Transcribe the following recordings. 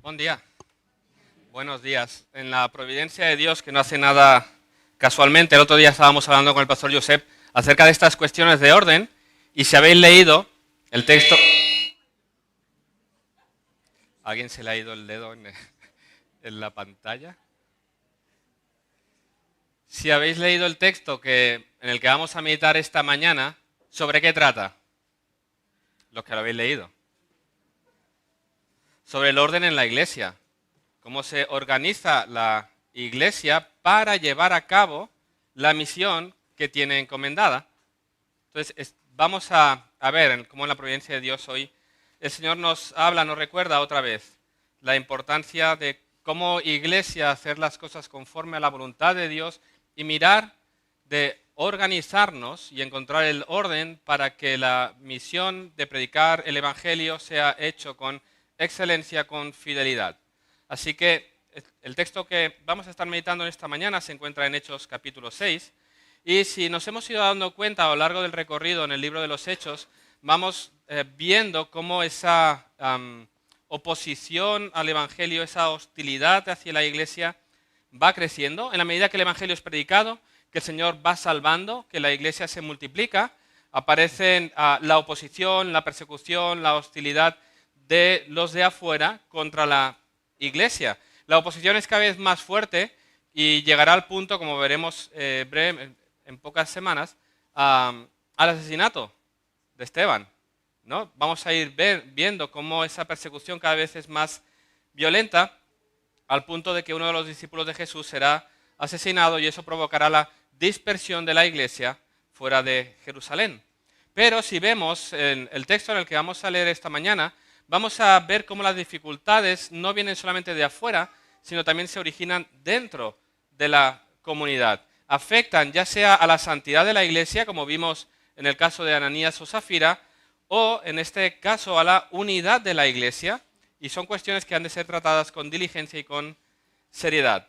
Buen día. Buenos días. En la providencia de Dios, que no hace nada casualmente, el otro día estábamos hablando con el pastor Josep acerca de estas cuestiones de orden, y si habéis leído el texto... ¿Alguien se le ha ido el dedo en la pantalla? Si habéis leído el texto en el que vamos a meditar esta mañana, ¿sobre qué trata? Los que lo habéis leído. Sobre el orden en la iglesia. Cómo se organiza la iglesia para llevar a cabo la misión que tiene encomendada. Entonces, vamos a ver cómo en la providencia de Dios hoy el Señor nos habla, nos recuerda otra vez la importancia de como iglesia hacer las cosas conforme a la voluntad de Dios y mirar de organizarnos y encontrar el orden para que la misión de predicar el Evangelio sea hecho con excelencia, con fidelidad. Así que el texto que vamos a estar meditando en esta mañana se encuentra en Hechos capítulo 6. Y si nos hemos ido dando cuenta a lo largo del recorrido en el libro de los Hechos, vamos viendo cómo esa oposición al Evangelio, esa hostilidad hacia la iglesia va creciendo. En la medida que el Evangelio es predicado, que el Señor va salvando, que la iglesia se multiplica, aparecen la oposición, la persecución, la hostilidad de los de afuera contra la iglesia. La oposición es cada vez más fuerte y llegará al punto, como veremos en pocas semanas, al asesinato de Esteban, ¿no? Vamos a ir viendo cómo esa persecución cada vez es más violenta, al punto de que uno de los discípulos de Jesús será asesinado y eso provocará la dispersión de la iglesia fuera de Jerusalén. Pero si vemos el texto en el que vamos a leer esta mañana, vamos a ver cómo las dificultades no vienen solamente de afuera, sino también se originan dentro de la comunidad. Afectan ya sea a la santidad de la iglesia, como vimos en el caso de Ananías o Zafira, o en este caso a la unidad de la iglesia, y son cuestiones que han de ser tratadas con diligencia y con seriedad.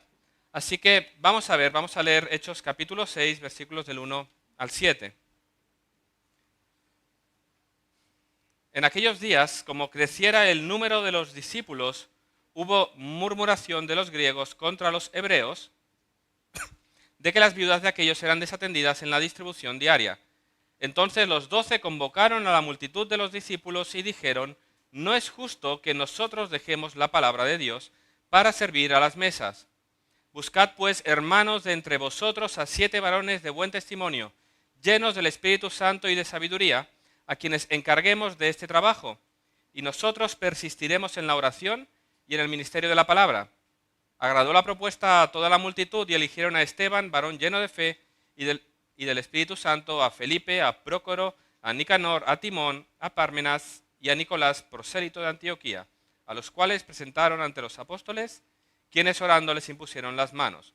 Así que vamos a leer Hechos capítulo 6, versículos del 1 al 7. En aquellos días, como creciera el número de los discípulos, hubo murmuración de los griegos contra los hebreos, de que las viudas de aquellos eran desatendidas en la distribución diaria. Entonces los 12 convocaron a la multitud de los discípulos y dijeron: no es justo que nosotros dejemos la palabra de Dios para servir a las mesas. Buscad pues, hermanos, de entre vosotros a 7 varones de buen testimonio, llenos del Espíritu Santo y de sabiduría, a quienes encarguemos de este trabajo, y nosotros persistiremos en la oración y en el ministerio de la palabra. Agradó la propuesta a toda la multitud y eligieron a Esteban, varón lleno de fe y del Espíritu Santo, a Felipe, a Prócoro, a Nicanor, a Timón, a Pármenas y a Nicolás, prosélito de Antioquía, a los cuales presentaron ante los apóstoles, quienes orando les impusieron las manos.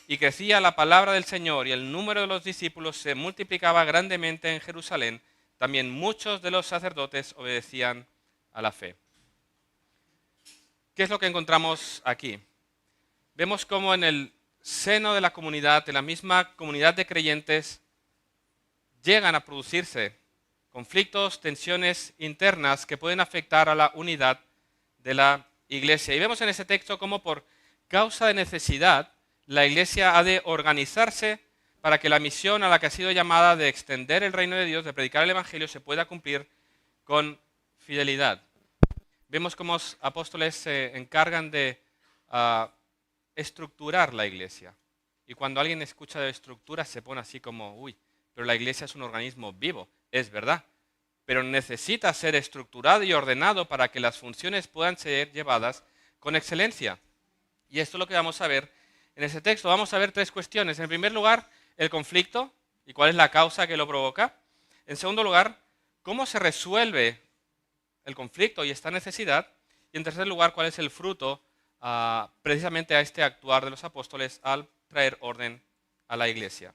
Y crecía la palabra del Señor y el número de los discípulos se multiplicaba grandemente en Jerusalén. También muchos de los sacerdotes obedecían a la fe. ¿Qué es lo que encontramos aquí? Vemos cómo en el seno de la comunidad, de la misma comunidad de creyentes, llegan a producirse conflictos, tensiones internas que pueden afectar a la unidad de la iglesia. Y vemos en ese texto cómo por causa de necesidad la iglesia ha de organizarse para que la misión a la que ha sido llamada de extender el reino de Dios, de predicar el Evangelio, se pueda cumplir con fidelidad. Vemos cómo los apóstoles se encargan de estructurar la iglesia. Y cuando alguien escucha de estructura se pone así como, uy, pero la iglesia es un organismo vivo. Es verdad, pero necesita ser estructurado y ordenado para que las funciones puedan ser llevadas con excelencia. Y esto es lo que vamos a ver en ese texto. Vamos a ver 3 cuestiones. En primer lugar, el conflicto y cuál es la causa que lo provoca. En segundo lugar, cómo se resuelve el conflicto y esta necesidad. Y en tercer lugar, cuál es el fruto precisamente a este actuar de los apóstoles al traer orden a la iglesia.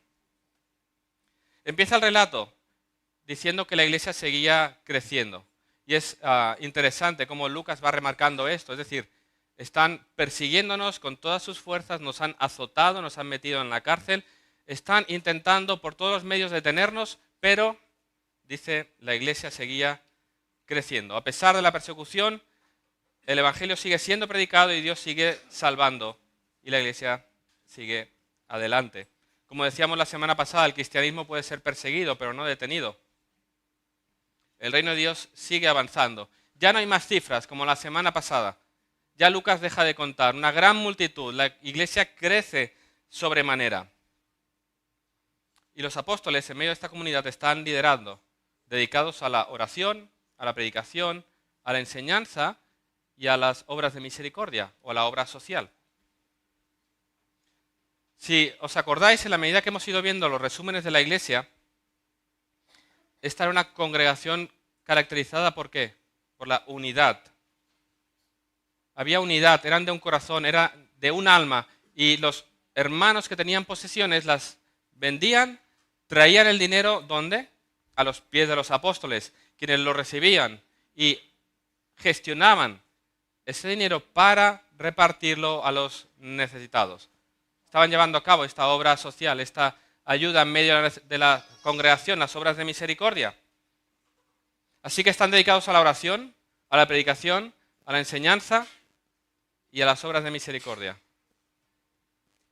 Empieza el relato diciendo que la iglesia seguía creciendo. Y es interesante cómo Lucas va remarcando esto. Es decir, están persiguiéndonos con todas sus fuerzas, nos han azotado, nos han metido en la cárcel, están intentando por todos los medios detenernos, pero, dice, la iglesia seguía creciendo. A pesar de la persecución, el Evangelio sigue siendo predicado y Dios sigue salvando y la iglesia sigue adelante. Como decíamos la semana pasada, el cristianismo puede ser perseguido, pero no detenido. El reino de Dios sigue avanzando. Ya no hay más cifras como la semana pasada. Ya Lucas deja de contar. Una gran multitud. La iglesia crece sobremanera. Y los apóstoles en medio de esta comunidad están liderando, dedicados a la oración, a la predicación, a la enseñanza y a las obras de misericordia o a la obra social. Si os acordáis, en la medida que hemos ido viendo los resúmenes de la iglesia, esta era una congregación caracterizada ¿por qué? Por la unidad. Había unidad, eran de un corazón, era de un alma, y los hermanos que tenían posesiones las vendían, traían el dinero, ¿dónde? A los pies de los apóstoles, quienes lo recibían y gestionaban ese dinero para repartirlo a los necesitados. Estaban llevando a cabo esta obra social, esta ayuda en medio de la congregación, las obras de misericordia. Así que están dedicados a la oración, a la predicación, a la enseñanza y a las obras de misericordia.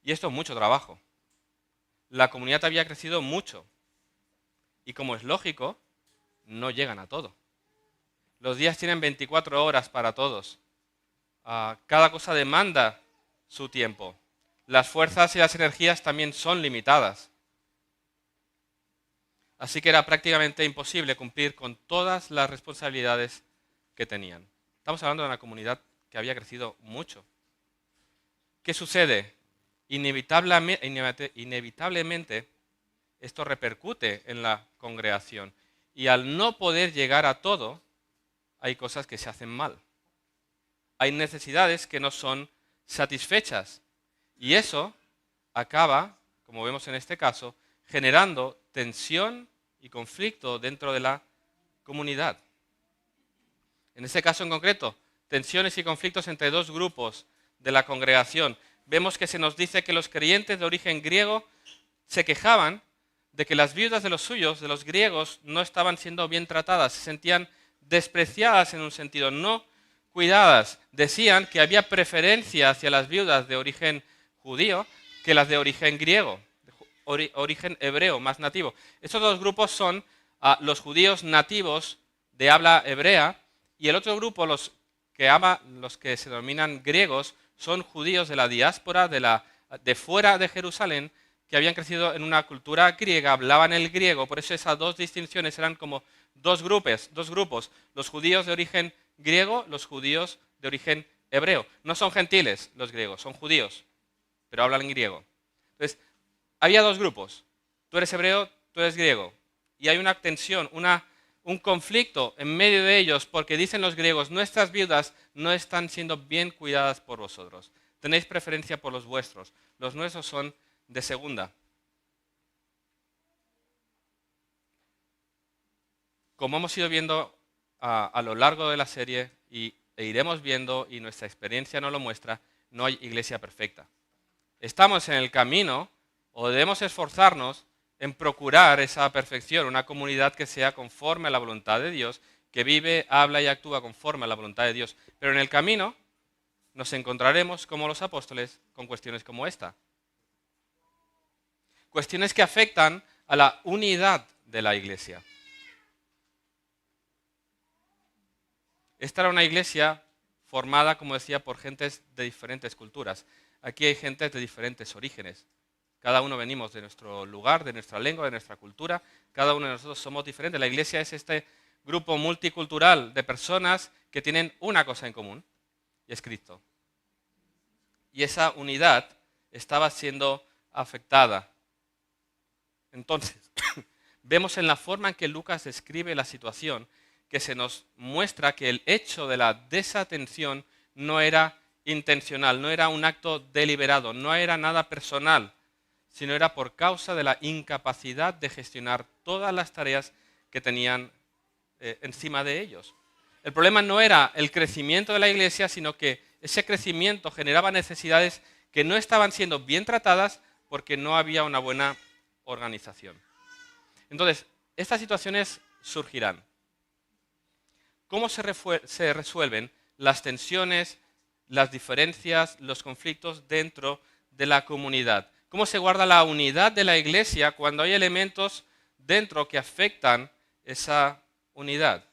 Y esto es mucho trabajo. La comunidad había crecido mucho. Y como es lógico, no llegan a todo. Los días tienen 24 horas para todos. Cada cosa demanda su tiempo. Las fuerzas y las energías también son limitadas. Así que era prácticamente imposible cumplir con todas las responsabilidades que tenían. Estamos hablando de una comunidad que había crecido mucho. ¿Qué sucede? Inevitablemente esto repercute en la congregación. Y al no poder llegar a todo, hay cosas que se hacen mal. Hay necesidades que no son satisfechas. Y eso acaba, como vemos en este caso, generando tensión y conflicto dentro de la comunidad. En este caso en concreto, tensiones y conflictos entre dos grupos de la congregación. Vemos que se nos dice que los creyentes de origen griego se quejaban de que las viudas de los suyos, de los griegos, no estaban siendo bien tratadas, se sentían despreciadas en un sentido, no cuidadas. Decían que había preferencia hacia las viudas de origen judío que las de origen griego, origen hebreo, más nativo. Estos dos grupos son los judíos nativos de habla hebrea y el otro grupo, los que se denominan griegos, son judíos de la diáspora de fuera de Jerusalén, que habían crecido en una cultura griega, hablaban el griego, por eso esas dos distinciones eran como dos grupos, los judíos de origen griego, los judíos de origen hebreo. No son gentiles los griegos, son judíos, pero hablan en griego. Entonces, había dos grupos, tú eres hebreo, tú eres griego, y hay una tensión, un conflicto en medio de ellos, porque dicen los griegos, nuestras viudas no están siendo bien cuidadas por vosotros, tenéis preferencia por los vuestros, los nuestros son de segunda. Como hemos ido viendo a lo largo de la serie e iremos viendo, y nuestra experiencia nos lo muestra, no hay iglesia perfecta. Estamos en el camino o debemos esforzarnos en procurar esa perfección, una comunidad que sea conforme a la voluntad de Dios, que vive, habla y actúa conforme a la voluntad de Dios. Pero en el camino nos encontraremos, como los apóstoles, con cuestiones como esta. Cuestiones que afectan a la unidad de la iglesia. Esta era una iglesia formada, como decía, por gentes de diferentes culturas. Aquí hay gentes de diferentes orígenes. Cada uno venimos de nuestro lugar, de nuestra lengua, de nuestra cultura. Cada uno de nosotros somos diferentes. La iglesia es este grupo multicultural de personas que tienen una cosa en común, y es Cristo. Y esa unidad estaba siendo afectada. Entonces, vemos en la forma en que Lucas describe la situación que se nos muestra que el hecho de la desatención no era intencional, no era un acto deliberado, no era nada personal, sino era por causa de la incapacidad de gestionar todas las tareas que tenían encima de ellos. El problema no era el crecimiento de la iglesia, sino que ese crecimiento generaba necesidades que no estaban siendo bien tratadas porque no había una buena organización. Entonces, estas situaciones surgirán. ¿Cómo se resuelven? las tensiones, las diferencias, los conflictos dentro de la comunidad. ¿Cómo se guarda la unidad de la iglesia cuando hay elementos dentro que afectan esa unidad?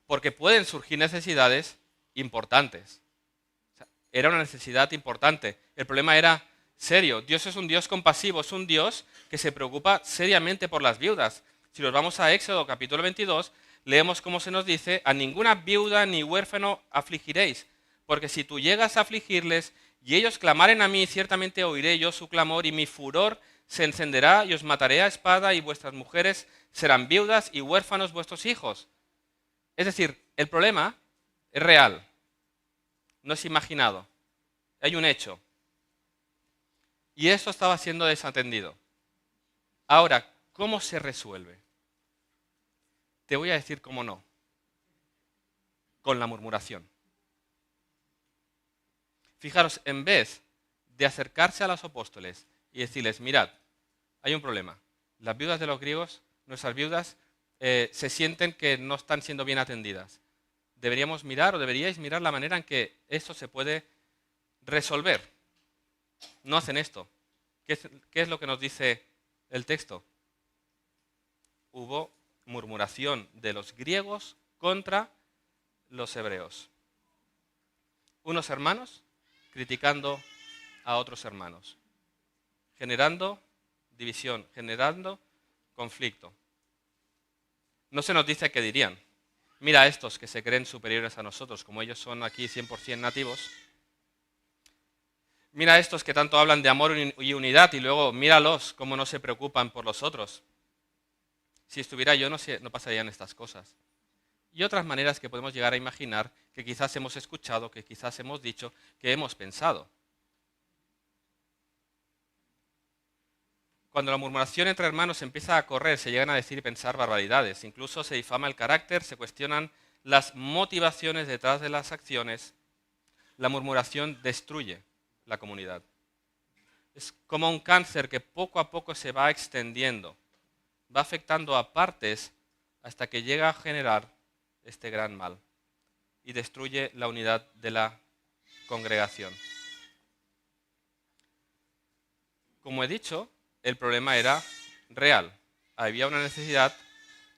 Porque pueden surgir necesidades importantes. O sea, era una necesidad importante. El problema era serio. Dios es un Dios compasivo, es un Dios que se preocupa seriamente por las viudas. Si nos vamos a Éxodo capítulo 22, leemos cómo se nos dice: a ninguna viuda ni huérfano afligiréis, porque si tú llegas a afligirles y ellos clamaren a mí, ciertamente oiré yo su clamor y mi furor se encenderá y os mataré a espada y vuestras mujeres serán viudas y huérfanos vuestros hijos. Es decir, el problema es real, no es imaginado, hay un hecho. Y esto estaba siendo desatendido. Ahora, ¿cómo se resuelve? Te voy a decir cómo no. Con la murmuración. Fijaros, en vez de acercarse a los apóstoles y decirles: mirad, hay un problema. Las viudas de los griegos, nuestras viudas, se sienten que no están siendo bien atendidas. Deberíamos mirar, o deberíais mirar, la manera en que esto se puede resolver. No hacen esto. ¿Qué es lo que nos dice el texto? Hubo murmuración de los griegos contra los hebreos. Unos hermanos criticando a otros hermanos, generando división, generando conflicto. No se nos dice qué dirían. Mira a estos que se creen superiores a nosotros, como ellos son aquí 100% nativos. Mira a estos que tanto hablan de amor y unidad y luego míralos cómo no se preocupan por los otros. Si estuviera yo no pasarían estas cosas. Y otras maneras que podemos llegar a imaginar, que quizás hemos escuchado, que quizás hemos dicho, que hemos pensado. Cuando la murmuración entre hermanos empieza a correr, se llegan a decir y pensar barbaridades. Incluso se difama el carácter, se cuestionan las motivaciones detrás de las acciones. La murmuración destruye la comunidad. Es como un cáncer que poco a poco se va extendiendo, va afectando a partes hasta que llega a generar este gran mal y destruye la unidad de la congregación. Como he dicho, el problema era real. Había una necesidad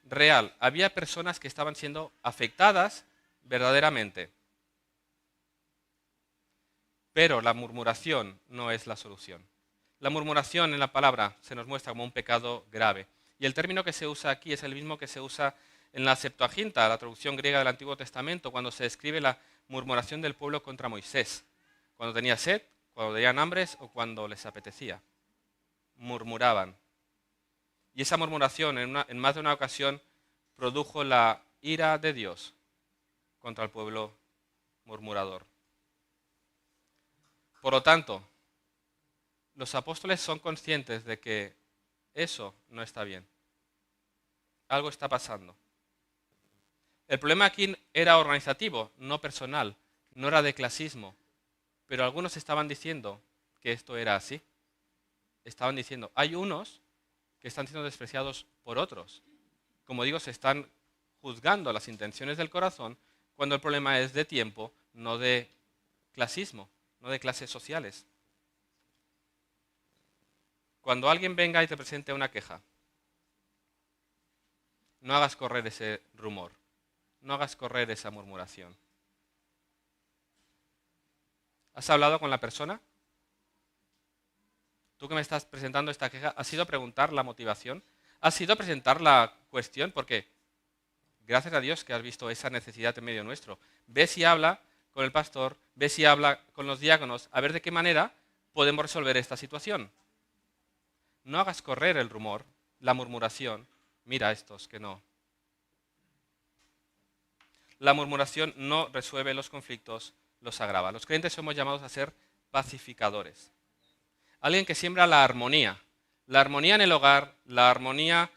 real. Había personas que estaban siendo afectadas verdaderamente. Pero la murmuración no es la solución. La murmuración en la palabra se nos muestra como un pecado grave. Y el término que se usa aquí es el mismo que se usa en la Septuaginta, la traducción griega del Antiguo Testamento, cuando se describe la murmuración del pueblo contra Moisés. Cuando tenía sed, cuando tenían hambres o cuando les apetecía. Murmuraban. Y esa murmuración en más de una ocasión produjo la ira de Dios contra el pueblo murmurador. Por lo tanto, los apóstoles son conscientes de que eso no está bien. Algo está pasando. El problema aquí era organizativo, no personal, no era de clasismo, pero algunos estaban diciendo que esto era así. Estaban diciendo, hay unos que están siendo despreciados por otros. Como digo, se están juzgando las intenciones del corazón cuando el problema es de tiempo, no de clasismo, no de clases sociales. Cuando alguien venga y te presente una queja, no hagas correr ese rumor, no hagas correr esa murmuración. ¿Has hablado con la persona? Tú que me estás presentando esta queja, ¿has ido a preguntar la motivación? ¿Has ido a presentar la cuestión? Porque gracias a Dios que has visto esa necesidad en medio nuestro. Ve si habla con el pastor, ve si habla con los diáconos, a ver de qué manera podemos resolver esta situación. No hagas correr el rumor, la murmuración. Mira a estos que no. La murmuración no resuelve los conflictos, los agrava. Los creyentes somos llamados a ser pacificadores. Alguien que siembra la armonía en el hogar, la armonía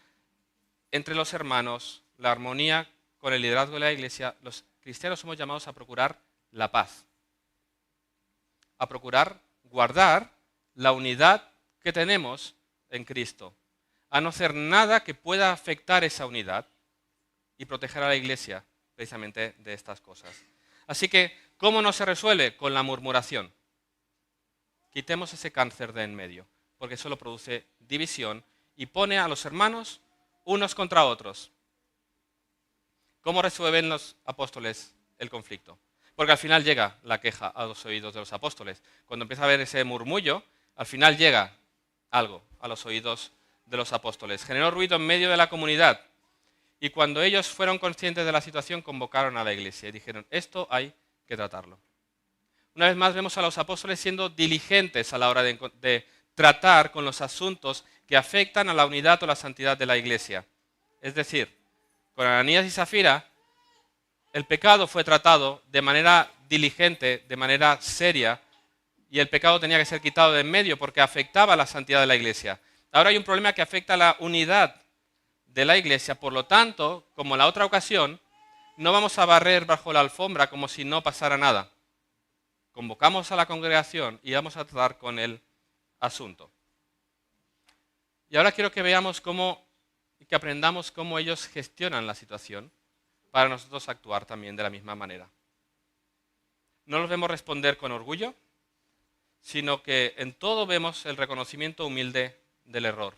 entre los hermanos, la armonía con el liderazgo de la iglesia. Los cristianos somos llamados a procurar la paz, a procurar guardar la unidad que tenemos en Cristo, a no hacer nada que pueda afectar esa unidad y proteger a la iglesia precisamente de estas cosas. Así que, ¿cómo no se resuelve? Con la murmuración. Quitemos ese cáncer de en medio, porque solo produce división y pone a los hermanos unos contra otros. ¿Cómo resuelven los apóstoles el conflicto? Porque al final llega la queja a los oídos de los apóstoles. Cuando empieza a haber ese murmullo, al final llega algo a los oídos de los apóstoles. Generó ruido en medio de la comunidad. Y cuando ellos fueron conscientes de la situación, convocaron a la iglesia y dijeron, esto hay que tratarlo. Una vez más vemos a los apóstoles siendo diligentes a la hora de tratar con los asuntos que afectan a la unidad o la santidad de la iglesia. Es decir, con Ananías y Zafira, el pecado fue tratado de manera diligente, de manera seria, y el pecado tenía que ser quitado de en medio porque afectaba a la santidad de la iglesia. Ahora hay un problema que afecta a la unidad de la iglesia, por lo tanto, como en la otra ocasión, no vamos a barrer bajo la alfombra como si no pasara nada. Convocamos a la congregación y vamos a tratar con el asunto. Y ahora quiero que veamos que aprendamos cómo ellos gestionan la situación para nosotros actuar también de la misma manera. No los vemos responder con orgullo, sino que en todo vemos el reconocimiento humilde del error.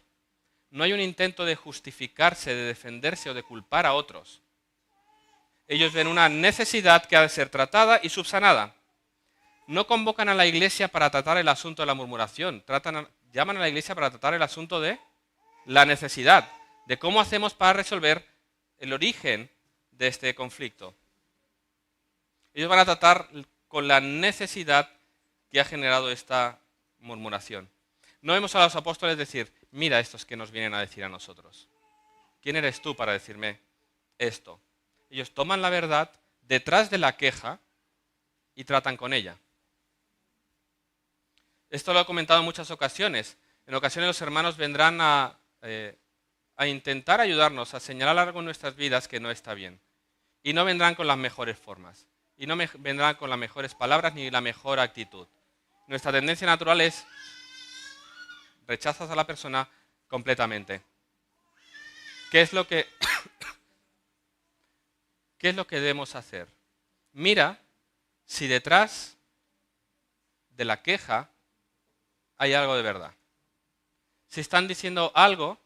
No hay un intento de justificarse, de defenderse o de culpar a otros. Ellos ven una necesidad que ha de ser tratada y subsanada. No convocan a la iglesia para tratar el asunto de la murmuración, llaman a la iglesia para tratar el asunto de la necesidad, de cómo hacemos para resolver el origen de este conflicto. Ellos van a tratar con la necesidad que ha generado esta murmuración. No vemos a los apóstoles decir, mira estos que nos vienen a decir a nosotros. ¿Quién eres tú para decirme esto? Ellos toman la verdad detrás de la queja y tratan con ella. Esto lo he comentado en muchas ocasiones. En ocasiones los hermanos vendrán a intentar ayudarnos, a señalar algo en nuestras vidas que no está bien. Y no vendrán con las mejores formas. Y no vendrán con las mejores palabras ni la mejor actitud. Nuestra tendencia natural es rechazas a la persona completamente. ¿Qué es lo que debemos hacer? Mira si detrás de la queja hay algo de verdad. Si están diciendo algo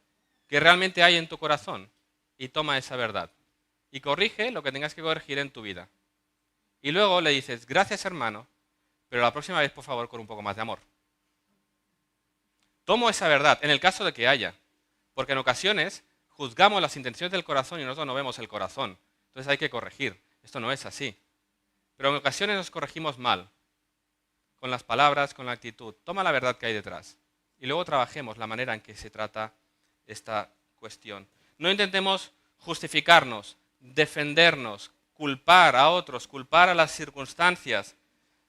que realmente hay en tu corazón, y toma esa verdad. Y corrige lo que tengas que corregir en tu vida. Y luego le dices, gracias hermano, pero la próxima vez por favor con un poco más de amor. Tomo esa verdad, en el caso de que haya. Porque en ocasiones juzgamos las intenciones del corazón y nosotros no vemos el corazón. Entonces hay que corregir. Esto no es así. Pero en ocasiones nos corregimos mal. Con las palabras, con la actitud. Toma la verdad que hay detrás. Y luego trabajemos la manera en que se trata esta cuestión. No intentemos justificarnos, defendernos, culpar a otros, culpar a las circunstancias.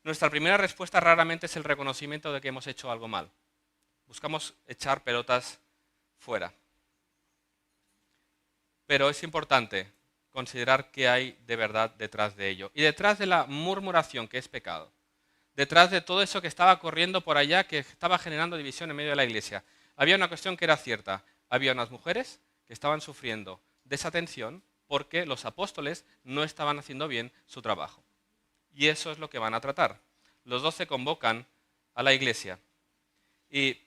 Nuestra primera respuesta raramente es el reconocimiento de que hemos hecho algo mal. Buscamos echar pelotas fuera. Pero es importante considerar qué hay de verdad detrás de ello. Y detrás de la murmuración, que es pecado. Detrás de todo eso que estaba corriendo por allá, que estaba generando división en medio de la iglesia. Había una cuestión que era cierta. Había unas mujeres que estaban sufriendo desatención porque los apóstoles no estaban haciendo bien su trabajo. Y eso es lo que van a tratar. Los 12 convocan a la iglesia. Y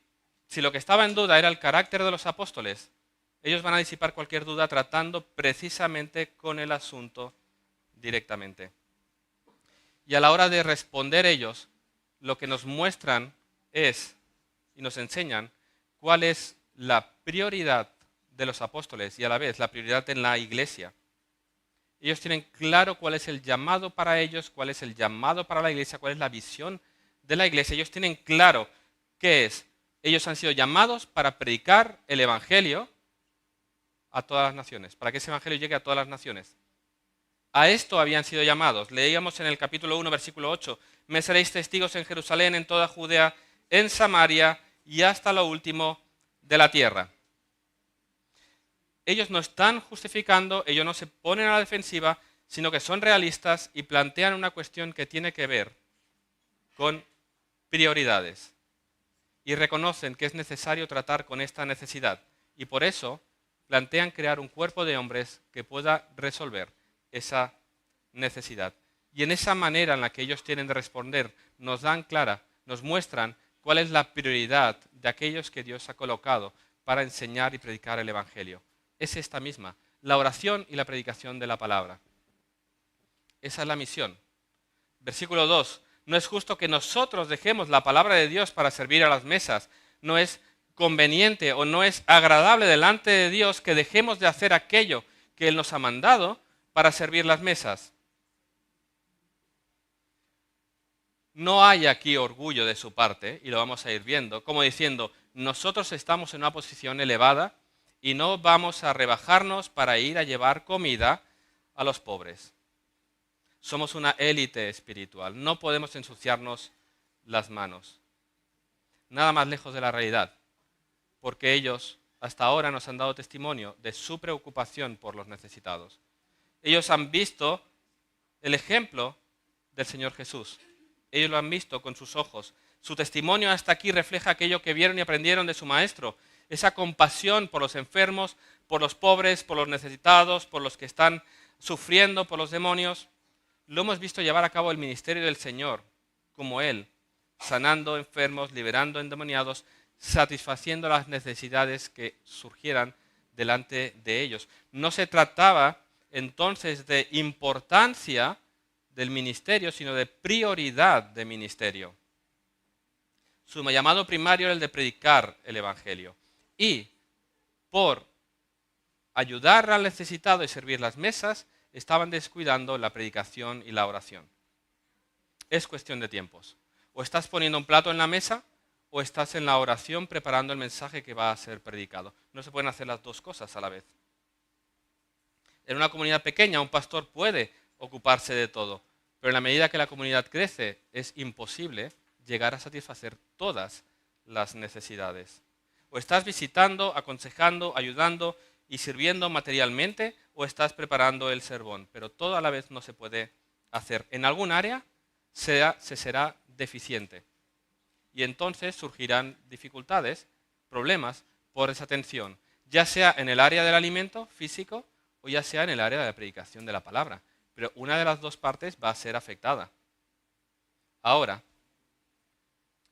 si lo que estaba en duda era el carácter de los apóstoles, ellos van a disipar cualquier duda tratando precisamente con el asunto directamente. Y a la hora de responder ellos, lo que nos muestran es, y nos enseñan, cuál es la prioridad de los apóstoles y a la vez la prioridad en la iglesia. Ellos tienen claro cuál es el llamado para ellos, cuál es el llamado para la iglesia, cuál es la visión de la iglesia. Ellos tienen claro qué es. Ellos han sido llamados para predicar el evangelio a todas las naciones, para que ese evangelio llegue a todas las naciones. A esto habían sido llamados. Leíamos en el capítulo 1, versículo 8, me seréis testigos en Jerusalén, en toda Judea, en Samaria y hasta lo último de la tierra. Ellos no están justificando, ellos no se ponen a la defensiva, sino que son realistas y plantean una cuestión que tiene que ver con prioridades. Y reconocen que es necesario tratar con esta necesidad. Y por eso plantean crear un cuerpo de hombres que pueda resolver esa necesidad. Y en esa manera en la que ellos tienen de responder, nos muestran cuál es la prioridad de aquellos que Dios ha colocado para enseñar y predicar el Evangelio. Es esta misma, la oración y la predicación de la palabra. Esa es la misión. Versículo 2. No es justo que nosotros dejemos la palabra de Dios para servir a las mesas. No es conveniente o no es agradable delante de Dios que dejemos de hacer aquello que Él nos ha mandado para servir las mesas. No hay aquí orgullo de su parte, y lo vamos a ir viendo, como diciendo, nosotros estamos en una posición elevada y no vamos a rebajarnos para ir a llevar comida a los pobres. Somos una élite espiritual, no podemos ensuciarnos las manos. Nada más lejos de la realidad, porque ellos hasta ahora nos han dado testimonio de su preocupación por los necesitados. Ellos han visto el ejemplo del Señor Jesús. Ellos lo han visto con sus ojos. Su testimonio hasta aquí refleja aquello que vieron y aprendieron de su Maestro. Esa compasión por los enfermos, por los pobres, por los necesitados, por los que están sufriendo, por los demonios. Lo hemos visto llevar a cabo el ministerio del Señor, como Él, sanando enfermos, liberando endemoniados, satisfaciendo las necesidades que surgieran delante de ellos. No se trataba entonces de importancia del ministerio, sino de prioridad de ministerio. Su llamado primario era el de predicar el Evangelio. Y por ayudar al necesitado y servir las mesas, estaban descuidando la predicación y la oración. Es cuestión de tiempos. O estás poniendo un plato en la mesa, o estás en la oración preparando el mensaje que va a ser predicado. No se pueden hacer las dos cosas a la vez. En una comunidad pequeña, un pastor puede ocuparse de todo, pero en la medida que la comunidad crece, es imposible llegar a satisfacer todas las necesidades. O estás visitando, aconsejando, ayudando y sirviendo materialmente, o estás preparando el sermón, pero todo a la vez no se puede hacer. En algún área se será deficiente y entonces surgirán dificultades, problemas por desatención, ya sea en el área del alimento físico o ya sea en el área de la predicación de la palabra. Pero una de las dos partes va a ser afectada. Ahora,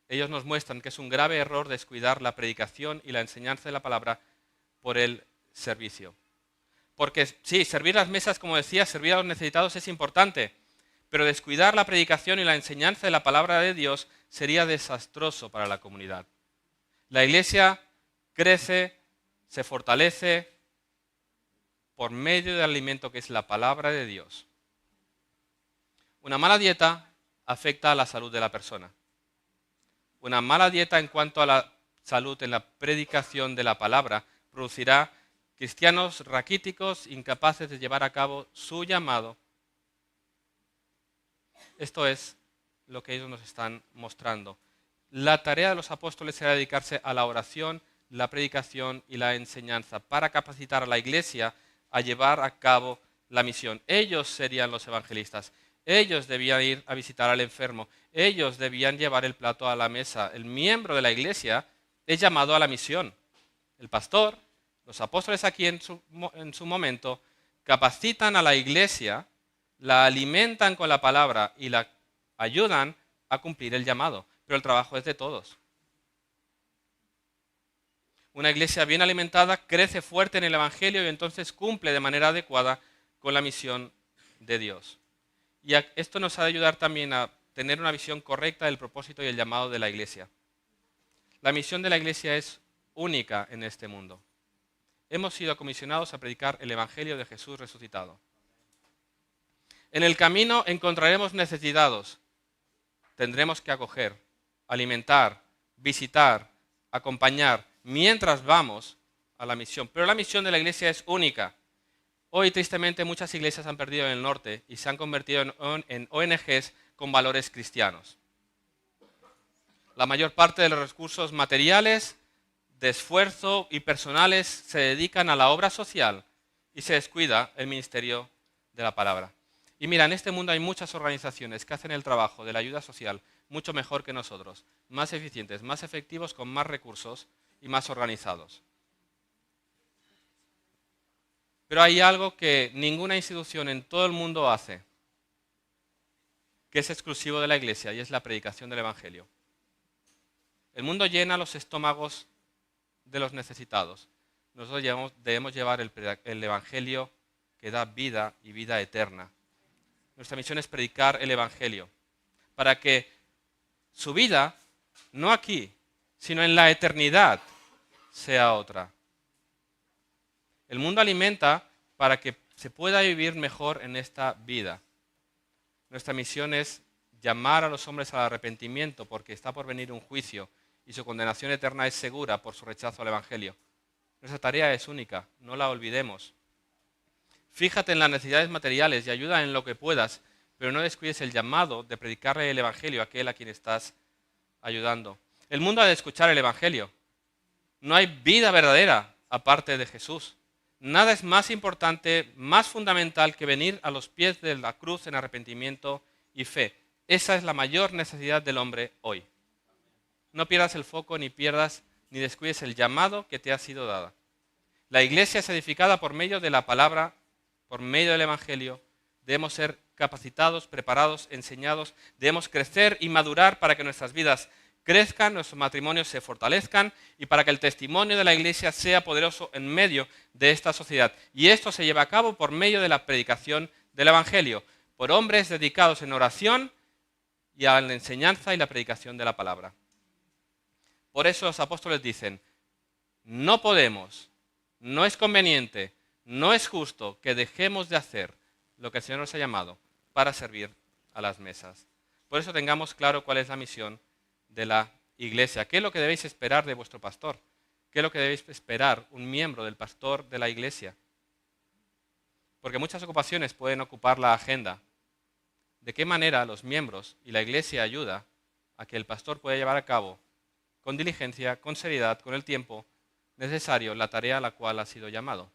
ellos nos muestran que es un grave error descuidar la predicación y la enseñanza de la palabra por el servicio. Porque sí, servir las mesas, como decía, servir a los necesitados es importante, pero descuidar la predicación y la enseñanza de la palabra de Dios sería desastroso para la comunidad. La iglesia crece, se fortalece por medio del alimento que es la palabra de Dios. Una mala dieta afecta a la salud de la persona. Una mala dieta en cuanto a la salud en la predicación de la palabra producirá cristianos raquíticos, incapaces de llevar a cabo su llamado. Esto es lo que ellos nos están mostrando. La tarea de los apóstoles era dedicarse a la oración, la predicación y la enseñanza para capacitar a la iglesia a llevar a cabo la misión. Ellos serían los evangelistas. Ellos debían ir a visitar al enfermo. Ellos debían llevar el plato a la mesa. El miembro de la iglesia es llamado a la misión. El pastor, los apóstoles aquí en su momento, capacitan a la iglesia, la alimentan con la palabra y la ayudan a cumplir el llamado. Pero el trabajo es de todos. Una iglesia bien alimentada crece fuerte en el Evangelio y entonces cumple de manera adecuada con la misión de Dios. Y esto nos ha de ayudar también a tener una visión correcta del propósito y el llamado de la iglesia. La misión de la iglesia es única en este mundo. Hemos sido comisionados a predicar el Evangelio de Jesús resucitado. En el camino encontraremos necesitados. Tendremos que acoger, alimentar, visitar, acompañar, mientras vamos a la misión. Pero la misión de la iglesia es única. Hoy, tristemente, muchas iglesias han perdido en el norte y se han convertido en ONGs con valores cristianos. La mayor parte de los recursos materiales, de esfuerzo y personales se dedican a la obra social y se descuida el ministerio de la palabra. Y mira, en este mundo hay muchas organizaciones que hacen el trabajo de la ayuda social mucho mejor que nosotros, más eficientes, más efectivos, con más recursos y más organizados. Pero hay algo que ninguna institución en todo el mundo hace que es exclusivo de la iglesia y es la predicación del Evangelio. El mundo llena los estómagos de los necesitados. Nosotros debemos llevar el Evangelio que da vida y vida eterna. Nuestra misión es predicar el Evangelio para que su vida, no aquí, sino en la eternidad, sea otra. El mundo alimenta para que se pueda vivir mejor en esta vida. Nuestra misión es llamar a los hombres al arrepentimiento porque está por venir un juicio y su condenación eterna es segura por su rechazo al Evangelio. Nuestra tarea es única, no la olvidemos. Fíjate en las necesidades materiales y ayuda en lo que puedas, pero no descuides el llamado de predicarle el Evangelio a aquel a quien estás ayudando. El mundo ha de escuchar el Evangelio. No hay vida verdadera aparte de Jesús. Nada es más importante, más fundamental que venir a los pies de la cruz en arrepentimiento y fe. Esa es la mayor necesidad del hombre hoy. No pierdas el foco ni descuides el llamado que te ha sido dada. La iglesia es edificada por medio de la palabra, por medio del Evangelio. Debemos ser capacitados, preparados, enseñados. Debemos crecer y madurar para que nuestras vidas crezcan, nuestros matrimonios se fortalezcan y para que el testimonio de la iglesia sea poderoso en medio de esta sociedad. Y esto se lleva a cabo por medio de la predicación del Evangelio, por hombres dedicados en oración y a la enseñanza y la predicación de la palabra. Por eso los apóstoles dicen, no podemos, no es conveniente, no es justo que dejemos de hacer lo que el Señor nos ha llamado para servir a las mesas. Por eso tengamos claro cuál es la misión de la iglesia. ¿Qué es lo que debéis esperar de vuestro pastor? ¿Qué es lo que debéis esperar un miembro del pastor de la iglesia? Porque muchas ocupaciones pueden ocupar la agenda. ¿De qué manera los miembros y la iglesia ayuda a que el pastor pueda llevar a cabo con diligencia, con seriedad, con el tiempo necesario la tarea a la cual ha sido llamado?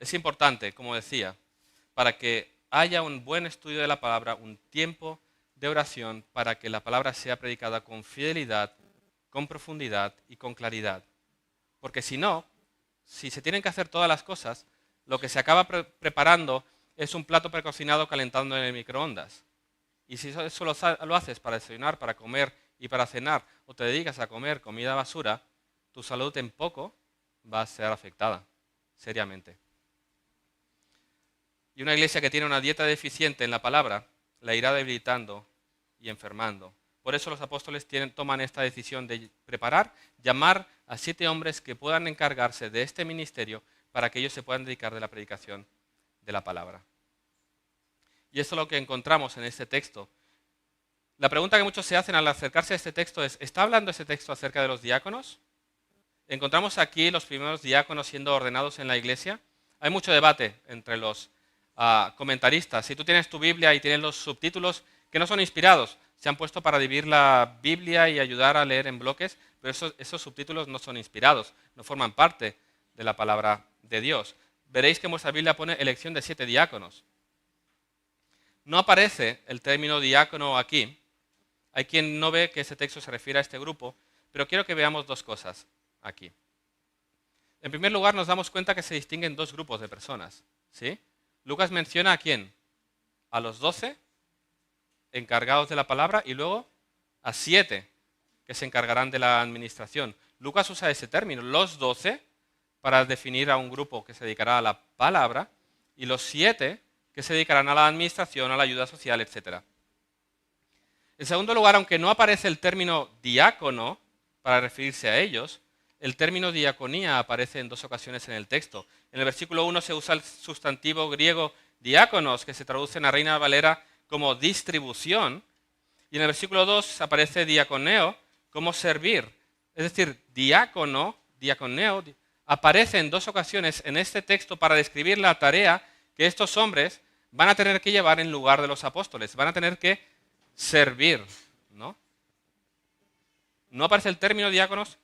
Es importante, como decía, para que haya un buen estudio de la palabra, un tiempo de oración para que la palabra sea predicada con fidelidad, con profundidad y con claridad. Porque si no, si se tienen que hacer todas las cosas, lo que se acaba preparando es un plato precocinado calentando en el microondas. Y si eso lo haces para desayunar, para comer y para cenar, o te dedicas a comer comida basura, tu salud en poco va a ser afectada, seriamente. Y una iglesia que tiene una dieta deficiente en la palabra, la irá debilitando y enfermando. Por eso los apóstoles toman esta decisión de preparar, llamar a 7 hombres que puedan encargarse de este ministerio para que ellos se puedan dedicar de la predicación de la palabra. Y esto es lo que encontramos en este texto. La pregunta que muchos se hacen al acercarse a este texto es, ¿está hablando este texto acerca de los diáconos? ¿Encontramos aquí los primeros diáconos siendo ordenados en la iglesia? Hay mucho debate entre los comentaristas. Si tú tienes tu Biblia y tienes los subtítulos que no son inspirados, se han puesto para dividir la Biblia y ayudar a leer en bloques, pero esos subtítulos no son inspirados, no forman parte de la palabra de Dios. Veréis que en vuestra Biblia pone elección de 7 diáconos. No aparece el término diácono aquí. Hay quien no ve que ese texto se refiere a este grupo, pero quiero que veamos 2 cosas aquí. En primer lugar, nos damos cuenta que se distinguen 2 grupos de personas, ¿sí? Lucas menciona a quién, a los 12 encargados de la palabra y luego a 7 que se encargarán de la administración. Lucas usa ese término, los 12, para definir a un grupo que se dedicará a la palabra y los 7 que se dedicarán a la administración, a la ayuda social, etc. En segundo lugar, aunque no aparece el término diácono para referirse a ellos, el término diaconía aparece en 2 ocasiones en el texto. En el versículo 1 se usa el sustantivo griego diáconos, que se traduce en la Reina Valera como distribución, y en el versículo 2 aparece diaconeo como servir. Es decir, diácono, diaconeo, aparece en 2 ocasiones en este texto para describir la tarea que estos hombres van a tener que llevar en lugar de los apóstoles, van a tener que servir, ¿no? No aparece el término diáconos,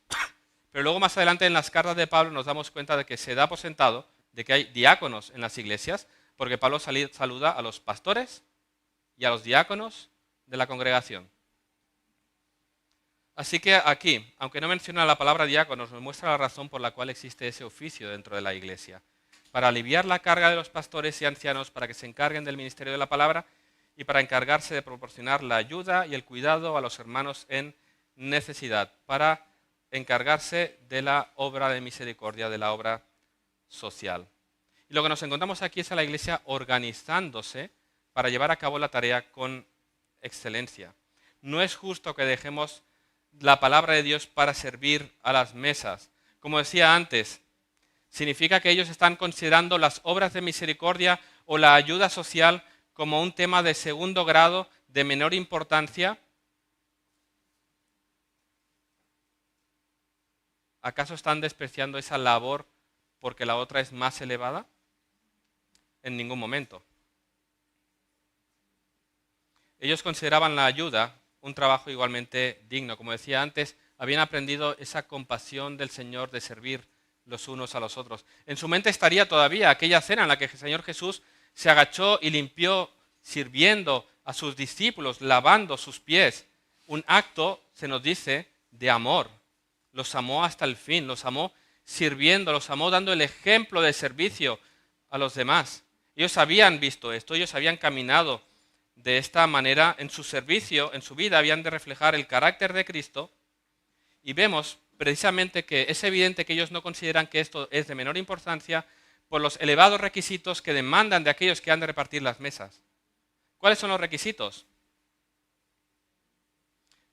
pero luego más adelante en las cartas de Pablo nos damos cuenta de que se da por sentado de que hay diáconos en las iglesias, porque Pablo saluda a los pastores y a los diáconos de la congregación. Así que aquí, aunque no menciona la palabra diáconos, nos muestra la razón por la cual existe ese oficio dentro de la iglesia. Para aliviar la carga de los pastores y ancianos, para que se encarguen del ministerio de la palabra, y para encargarse de proporcionar la ayuda y el cuidado a los hermanos en necesidad, para encargarse de la obra de misericordia, de la obra social. Y lo que nos encontramos aquí es a la iglesia organizándose para llevar a cabo la tarea con excelencia. No es justo que dejemos la palabra de Dios para servir a las mesas. Como decía antes, significa que ellos están considerando las obras de misericordia o la ayuda social como un tema de segundo grado, de menor importancia. ¿Acaso están despreciando esa labor porque la otra es más elevada? En ningún momento. Ellos consideraban la ayuda un trabajo igualmente digno. Como decía antes, habían aprendido esa compasión del Señor de servir los unos a los otros. En su mente estaría todavía aquella cena en la que el Señor Jesús se agachó y limpió sirviendo a sus discípulos, lavando sus pies. Un acto, se nos dice, de amor. Los amó hasta el fin, los amó sirviendo, los amó dando el ejemplo de servicio a los demás. Ellos habían visto esto, ellos habían caminado de esta manera en su servicio, en su vida, habían de reflejar el carácter de Cristo. Y vemos precisamente que es evidente que ellos no consideran que esto es de menor importancia por los elevados requisitos que demandan de aquellos que han de repartir las mesas. ¿Cuáles son los requisitos?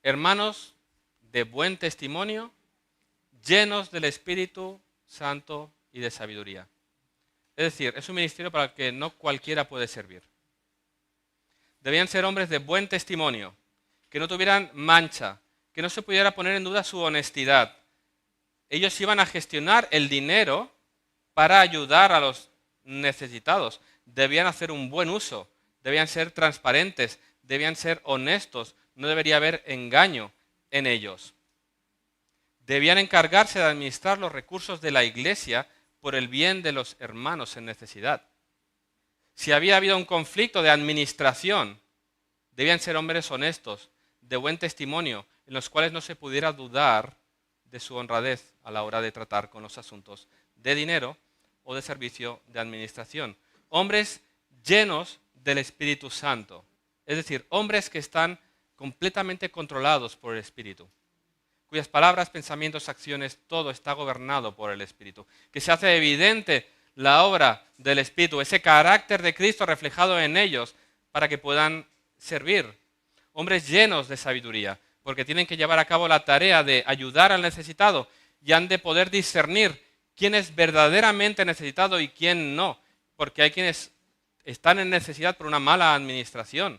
Hermanos de buen testimonio, llenos del Espíritu Santo y de sabiduría. Es decir, es un ministerio para el que no cualquiera puede servir. Debían ser hombres de buen testimonio, que no tuvieran mancha, que no se pudiera poner en duda su honestidad. Ellos iban a gestionar el dinero para ayudar a los necesitados. Debían hacer un buen uso, debían ser transparentes, debían ser honestos, no debería haber engaño en ellos. Debían encargarse de administrar los recursos de la iglesia por el bien de los hermanos en necesidad. Si había habido un conflicto de administración, debían ser hombres honestos, de buen testimonio, en los cuales no se pudiera dudar de su honradez a la hora de tratar con los asuntos de dinero o de servicio de administración. Hombres llenos del Espíritu Santo, es decir, hombres que están completamente controlados por el Espíritu, cuyas palabras, pensamientos, acciones, todo está gobernado por el Espíritu, que se hace evidente la obra del Espíritu, ese carácter de Cristo reflejado en ellos para que puedan servir. Hombres llenos de sabiduría, porque tienen que llevar a cabo la tarea de ayudar al necesitado y han de poder discernir quién es verdaderamente necesitado y quién no, porque hay quienes están en necesidad por una mala administración.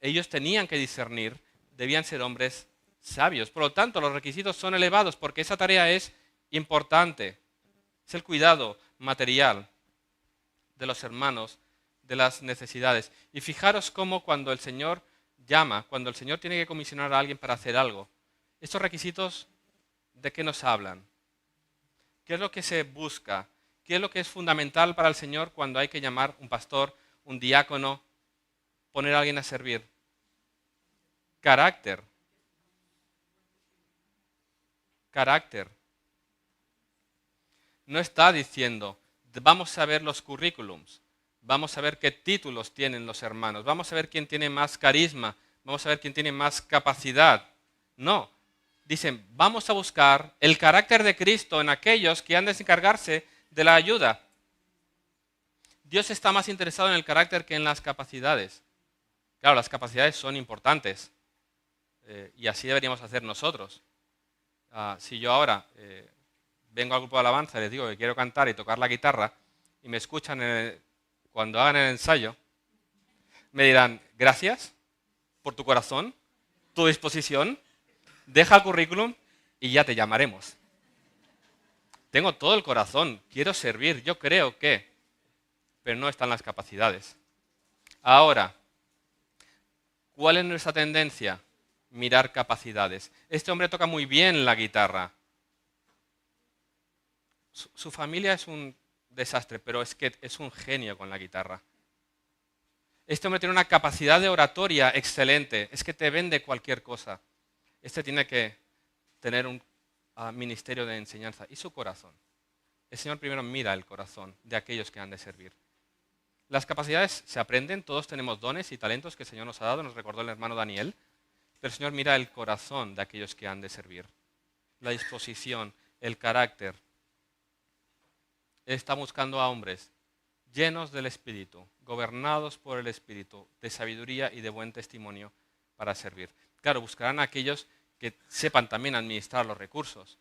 Ellos tenían que discernir, debían ser hombres sabios. Por lo tanto, los requisitos son elevados porque esa tarea es importante. Es el cuidado material de los hermanos, de las necesidades. Y fijaros cómo cuando el Señor llama, cuando el Señor tiene que comisionar a alguien para hacer algo, estos requisitos, ¿de qué nos hablan? ¿Qué es lo que se busca? ¿Qué es lo que es fundamental para el Señor cuando hay que llamar un pastor, un diácono, poner a alguien a servir? Carácter. Carácter. No está diciendo, vamos a ver los currículums, vamos a ver qué títulos tienen los hermanos, vamos a ver quién tiene más carisma, vamos a ver quién tiene más capacidad. No, dicen, vamos a buscar el carácter de Cristo en aquellos que han de encargarse de la ayuda. Dios está más interesado en el carácter que en las capacidades. Claro, las capacidades son importantes y así deberíamos hacer nosotros. Si yo ahora vengo al grupo de alabanza y les digo que quiero cantar y tocar la guitarra y me escuchan cuando hagan el ensayo, me dirán, gracias por tu corazón, tu disposición, deja el currículum y ya te llamaremos. Tengo todo el corazón, quiero servir, yo creo que, pero no están las capacidades. Ahora, ¿cuál es nuestra tendencia? Mirar capacidades. Este hombre toca muy bien la guitarra. Su familia es un desastre, pero es que es un genio con la guitarra. Este hombre tiene una capacidad de oratoria excelente, es que te vende cualquier cosa. Este tiene que tener un ministerio de enseñanza y su corazón. El Señor primero mira el corazón de aquellos que han de servir. Las capacidades se aprenden, todos tenemos dones y talentos que el Señor nos ha dado, nos recordó el hermano Daniel, pero el Señor mira el corazón de aquellos que han de servir, la disposición, el carácter. Él está buscando a hombres llenos del Espíritu, gobernados por el Espíritu, de sabiduría y de buen testimonio para servir. Claro, buscarán a aquellos que sepan también administrar los recursos,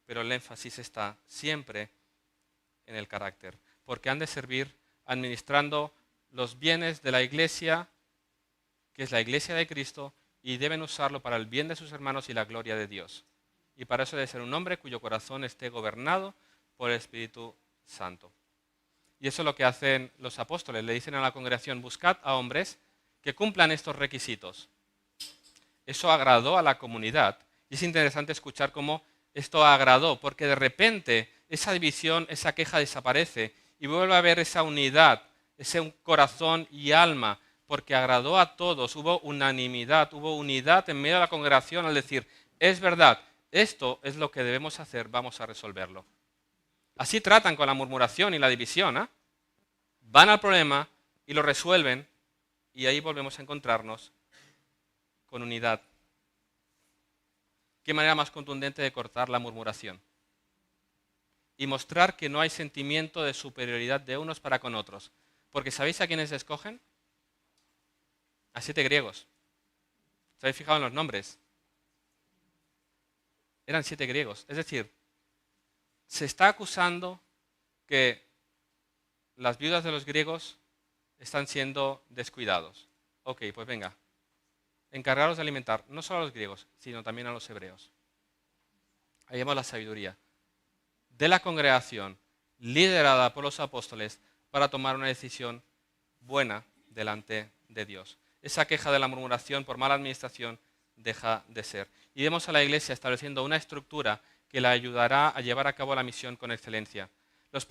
pero el énfasis está siempre en el carácter, porque han de servir administrando los bienes de la iglesia, que es la iglesia de Cristo, y deben usarlo para el bien de sus hermanos y la gloria de Dios. Y para eso debe ser un hombre cuyo corazón esté gobernado por el Espíritu Santo. Y eso es lo que hacen los apóstoles. Le dicen a la congregación, buscad a hombres que cumplan estos requisitos. Eso agradó a la comunidad. Y es interesante escuchar cómo esto agradó, porque de repente esa división, esa queja desaparece y vuelve a haber esa unidad, ese corazón y alma, porque agradó a todos, hubo unanimidad, hubo unidad en medio de la congregación al decir, es verdad, esto es lo que debemos hacer, vamos a resolverlo. Así tratan con la murmuración y la división, ¿eh? Van al problema y lo resuelven y ahí volvemos a encontrarnos con unidad. ¿Qué manera más contundente de cortar la murmuración? Y mostrar que no hay sentimiento de superioridad de unos para con otros. Porque ¿sabéis a quiénes escogen? A 7 griegos. ¿Os habéis fijado en los nombres? Eran 7 griegos. Es decir, se está acusando que las viudas de los griegos están siendo descuidados. Ok, pues venga. Encargaros de alimentar no solo a los griegos, sino también a los hebreos. Ahí vemos la sabiduría de la congregación, liderada por los apóstoles, para tomar una decisión buena delante de Dios. Esa queja de la murmuración por mala administración deja de ser. Y vemos a la iglesia estableciendo una estructura que la ayudará a llevar a cabo la misión con excelencia. Los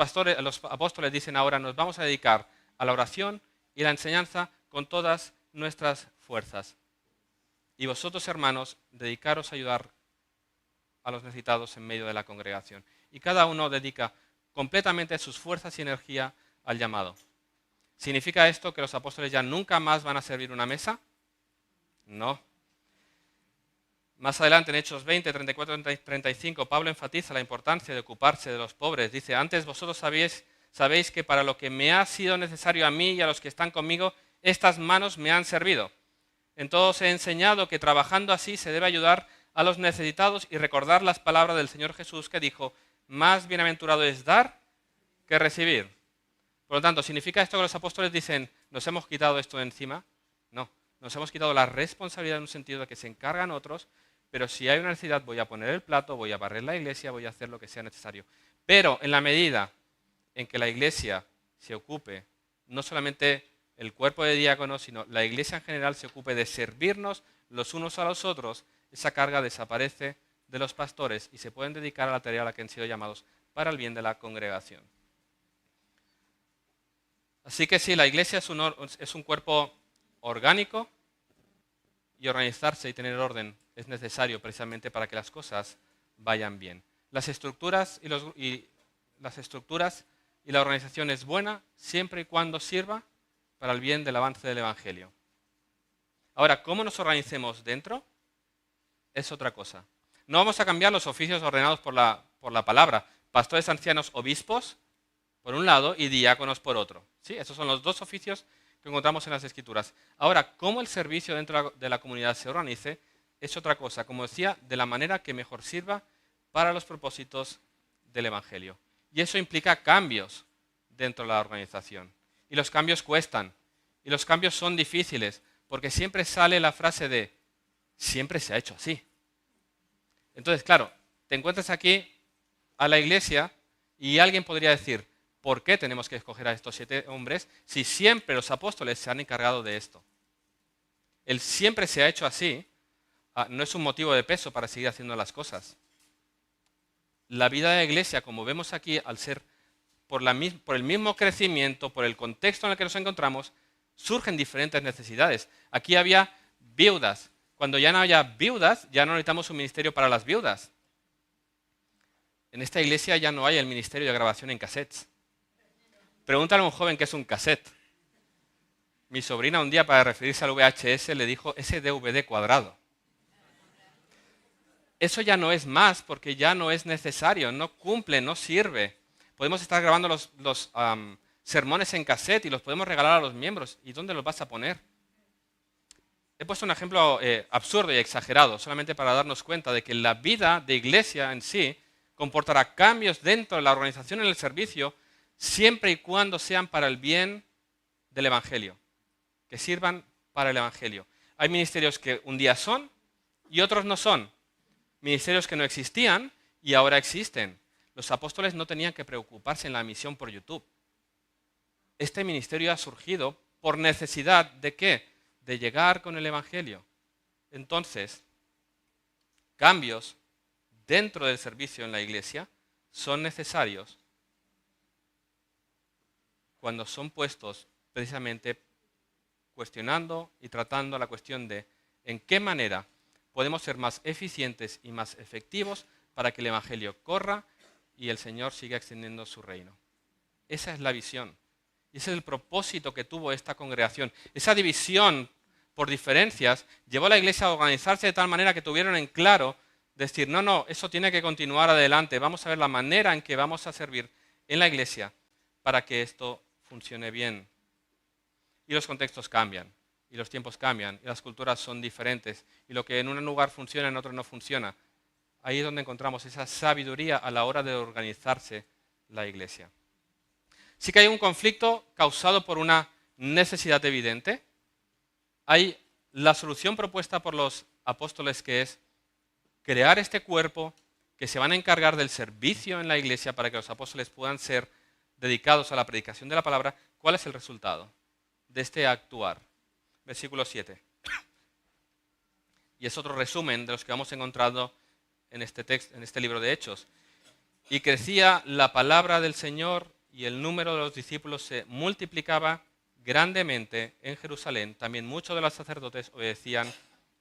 apóstoles dicen ahora, nos vamos a dedicar a la oración y la enseñanza con todas nuestras fuerzas. Y vosotros, hermanos, dedicaros a ayudar a los necesitados en medio de la congregación. Y cada uno dedica completamente sus fuerzas y energía al llamado. ¿Significa esto que los apóstoles ya nunca más van a servir una mesa? No. Más adelante, en Hechos 20, 34 y 35, Pablo enfatiza la importancia de ocuparse de los pobres. Dice, antes vosotros sabéis que para lo que me ha sido necesario a mí y a los que están conmigo, estas manos me han servido. En todo os he enseñado que trabajando así se debe ayudar a los necesitados y recordar las palabras del Señor Jesús que dijo, más bienaventurado es dar que recibir. Por lo tanto, ¿significa esto que los apóstoles dicen, nos hemos quitado esto de encima? No, nos hemos quitado la responsabilidad en un sentido de que se encargan otros, pero si hay una necesidad voy a poner el plato, voy a barrer la iglesia, voy a hacer lo que sea necesario. Pero en la medida en que la iglesia se ocupe, no solamente el cuerpo de diáconos, sino la iglesia en general se ocupe de servirnos los unos a los otros, esa carga desaparece de los pastores y se pueden dedicar a la tarea a la que han sido llamados para el bien de la congregación. Así que sí, la iglesia es un cuerpo orgánico y organizarse y tener orden es necesario precisamente para que las cosas vayan bien. Las estructuras y la organización es buena siempre y cuando sirva para el bien del avance del Evangelio. Ahora, ¿cómo nos organicemos dentro? Es otra cosa. No vamos a cambiar los oficios ordenados por la palabra. Pastores, ancianos, obispos, por un lado, y diáconos por otro. ¿Sí? Esos son los dos oficios que encontramos en las Escrituras. Ahora, cómo el servicio dentro de la comunidad se organice es otra cosa. Como decía, de la manera que mejor sirva para los propósitos del Evangelio. Y eso implica cambios dentro de la organización. Y los cambios cuestan. Y los cambios son difíciles, porque siempre sale la frase de, siempre se ha hecho así. Entonces, claro, te encuentras aquí a la iglesia y alguien podría decir, ¿por qué tenemos que escoger a estos 7 hombres si siempre los apóstoles se han encargado de esto? El siempre se ha hecho así no es un motivo de peso para seguir haciendo las cosas. La vida de la iglesia, como vemos aquí, al ser por el mismo crecimiento, por el contexto en el que nos encontramos, surgen diferentes necesidades. Aquí había viudas. Cuando ya no haya viudas, ya no necesitamos un ministerio para las viudas. En esta iglesia ya no hay el ministerio de grabación en cassettes. Pregúntale a un joven qué es un cassette. Mi sobrina un día, para referirse al VHS, le dijo ese DVD cuadrado. Eso ya no es más porque ya no es necesario, no cumple, no sirve. Podemos estar grabando los sermones en cassette y los podemos regalar a los miembros. ¿Y dónde los vas a poner? He puesto un ejemplo absurdo y exagerado, solamente para darnos cuenta de que la vida de iglesia en sí comportará cambios dentro de la organización en el servicio, siempre y cuando sean para el bien del Evangelio, que sirvan para el Evangelio. Hay ministerios que un día son y otros no son. Ministerios que no existían y ahora existen. Los apóstoles no tenían que preocuparse en la misión por YouTube. Este ministerio ha surgido por necesidad de ¿qué? De llegar con el Evangelio. Entonces, cambios dentro del servicio en la iglesia son necesarios cuando son puestos precisamente cuestionando y tratando la cuestión de en qué manera podemos ser más eficientes y más efectivos para que el Evangelio corra y el Señor siga extendiendo su reino. Esa es la visión. Y ese es el propósito que tuvo esta congregación. Esa división por diferencias llevó a la iglesia a organizarse de tal manera que tuvieron en claro decir, no, eso tiene que continuar adelante. Vamos a ver la manera en que vamos a servir en la iglesia para que esto funcione bien. Y los contextos cambian, y los tiempos cambian, y las culturas son diferentes, y lo que en un lugar funciona, en otro no funciona. Ahí es donde encontramos esa sabiduría a la hora de organizarse la iglesia. Sí que hay un conflicto causado por una necesidad evidente. Hay la solución propuesta por los apóstoles, que es crear este cuerpo que se van a encargar del servicio en la iglesia para que los apóstoles puedan ser dedicados a la predicación de la palabra. ¿Cuál es el resultado de este actuar? Versículo 7. Y es otro resumen de los que vamos encontrando en este texto, en este libro de Hechos. Y crecía la palabra del Señor y el número de los discípulos se multiplicaba grandemente en Jerusalén. También muchos de los sacerdotes obedecían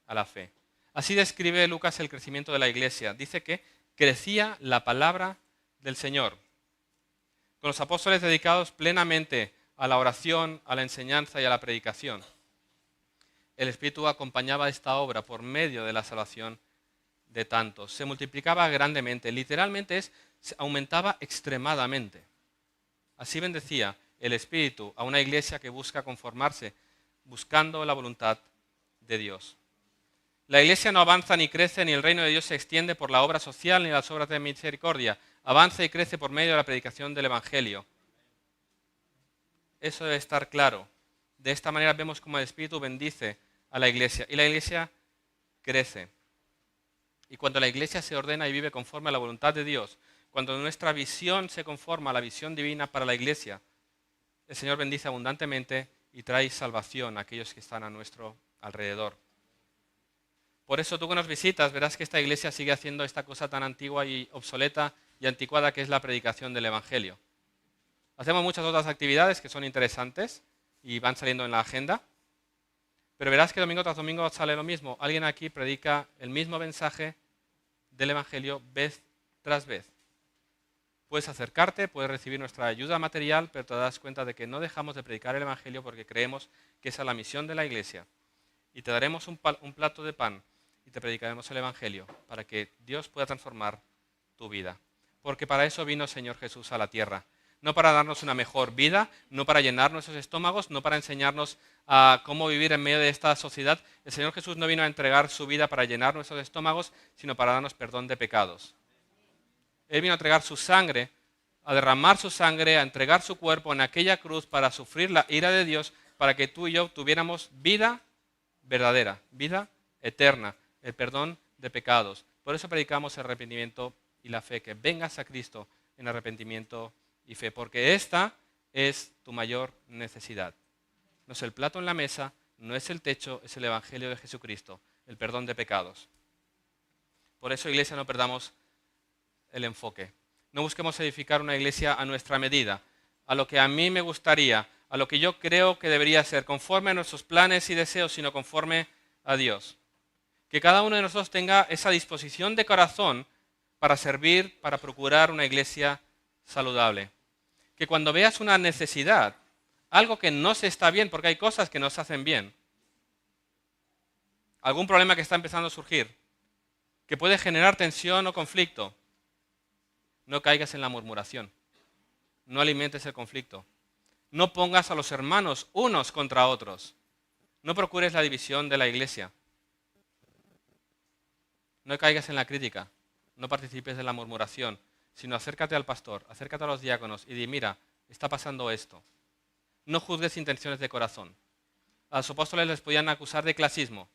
a la fe. Así describe Lucas el crecimiento de la iglesia. Dice que crecía la palabra del Señor, con los apóstoles dedicados plenamente a la oración, a la enseñanza y a la predicación. El Espíritu acompañaba esta obra por medio de la salvación de tantos. Se multiplicaba grandemente, literalmente aumentaba extremadamente. Así bendecía el Espíritu a una iglesia que busca conformarse, buscando la voluntad de Dios. La iglesia no avanza ni crece, ni el reino de Dios se extiende por la obra social ni las obras de misericordia. Avanza y crece por medio de la predicación del Evangelio. Eso debe estar claro. De esta manera vemos cómo el Espíritu bendice a la iglesia. Y la iglesia crece. Y cuando la iglesia se ordena y vive conforme a la voluntad de Dios, cuando nuestra visión se conforma a la visión divina para la iglesia, el Señor bendice abundantemente y trae salvación a aquellos que están a nuestro alrededor. Por eso tú que nos visitas verás que esta iglesia sigue haciendo esta cosa tan antigua y obsoleta y anticuada que es la predicación del Evangelio. Hacemos muchas otras actividades que son interesantes y van saliendo en la agenda, pero verás que domingo tras domingo sale lo mismo. Alguien aquí predica el mismo mensaje del Evangelio vez tras vez. Puedes acercarte, puedes recibir nuestra ayuda material, pero te das cuenta de que no dejamos de predicar el Evangelio porque creemos que esa es la misión de la iglesia. Y te daremos un plato de pan y te predicaremos el Evangelio para que Dios pueda transformar tu vida. Porque para eso vino el Señor Jesús a la tierra. No para darnos una mejor vida, no para llenar nuestros estómagos, no para enseñarnos a cómo vivir en medio de esta sociedad. El Señor Jesús no vino a entregar su vida para llenar nuestros estómagos, sino para darnos perdón de pecados. Él vino a entregar su sangre, a derramar su sangre, a entregar su cuerpo en aquella cruz para sufrir la ira de Dios, para que tú y yo tuviéramos vida verdadera, vida eterna, el perdón de pecados. Por eso predicamos el arrepentimiento y la fe, que vengas a Cristo en arrepentimiento y fe, porque esta es tu mayor necesidad. No es el plato en la mesa, no es el techo, es el Evangelio de Jesucristo, el perdón de pecados. Por eso, iglesia, no perdamos el enfoque. No busquemos edificar una iglesia a nuestra medida, a lo que a mí me gustaría, a lo que yo creo que debería ser, conforme a nuestros planes y deseos, sino conforme a Dios. Que cada uno de nosotros tenga esa disposición de corazón para servir, para procurar una iglesia saludable. Que cuando veas una necesidad, algo que no se está bien, porque hay cosas que no se hacen bien, algún problema que está empezando a surgir, que puede generar tensión o conflicto, no caigas en la murmuración, no alimentes el conflicto, no pongas a los hermanos unos contra otros, no procures la división de la iglesia, no caigas en la crítica, no participes de la murmuración, sino acércate al pastor, acércate a los diáconos y di, mira, está pasando esto. No juzgues intenciones de corazón. A los apóstoles les podían acusar de clasismo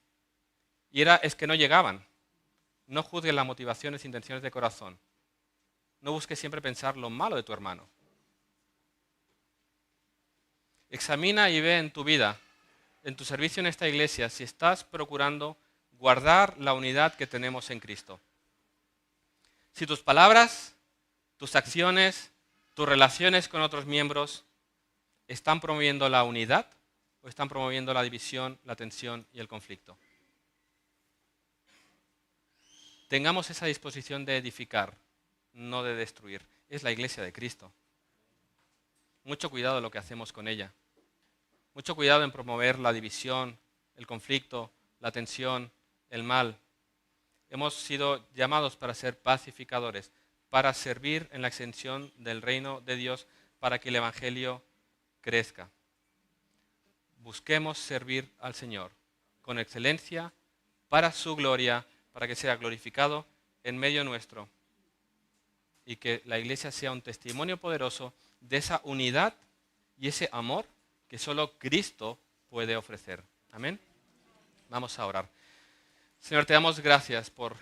y es que no llegaban. No juzgues las motivaciones e intenciones de corazón. No busques siempre pensar lo malo de tu hermano. Examina y ve en tu vida, en tu servicio en esta iglesia, si estás procurando guardar la unidad que tenemos en Cristo. Si tus palabras, tus acciones, tus relaciones con otros miembros están promoviendo la unidad o están promoviendo la división, la tensión y el conflicto. Tengamos esa disposición de edificar, no de destruir. Es la iglesia de Cristo. Mucho cuidado en lo que hacemos con ella. Mucho cuidado en promover la división, el conflicto, la tensión, el mal. Hemos sido llamados para ser pacificadores, para servir en la extensión del reino de Dios, para que el evangelio crezca. Busquemos servir al Señor con excelencia, para su gloria, para que sea glorificado en medio nuestro y que la iglesia sea un testimonio poderoso de esa unidad y ese amor que solo Cristo puede ofrecer. Amén. Vamos a orar. Señor, te damos gracias por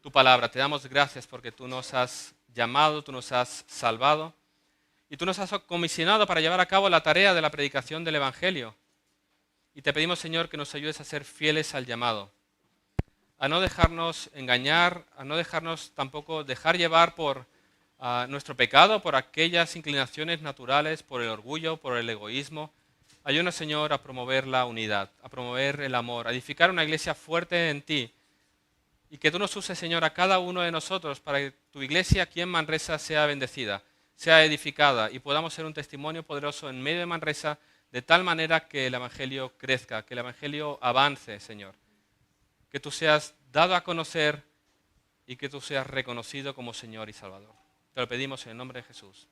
tu palabra, te damos gracias porque tú nos has llamado, tú nos has salvado y tú nos has comisionado para llevar a cabo la tarea de la predicación del Evangelio. Y te pedimos, Señor, que nos ayudes a ser fieles al llamado, a no dejarnos engañar, a no dejarnos tampoco dejar llevar por nuestro pecado, por aquellas inclinaciones naturales, por el orgullo, por el egoísmo. Ayúdanos, Señor, a promover la unidad, a promover el amor, a edificar una iglesia fuerte en ti. Y que tú nos uses, Señor, a cada uno de nosotros para que tu iglesia aquí en Manresa sea bendecida, sea edificada y podamos ser un testimonio poderoso en medio de Manresa de tal manera que el Evangelio crezca, que el Evangelio avance, Señor. Que tú seas dado a conocer y que tú seas reconocido como Señor y Salvador. Te lo pedimos en el nombre de Jesús.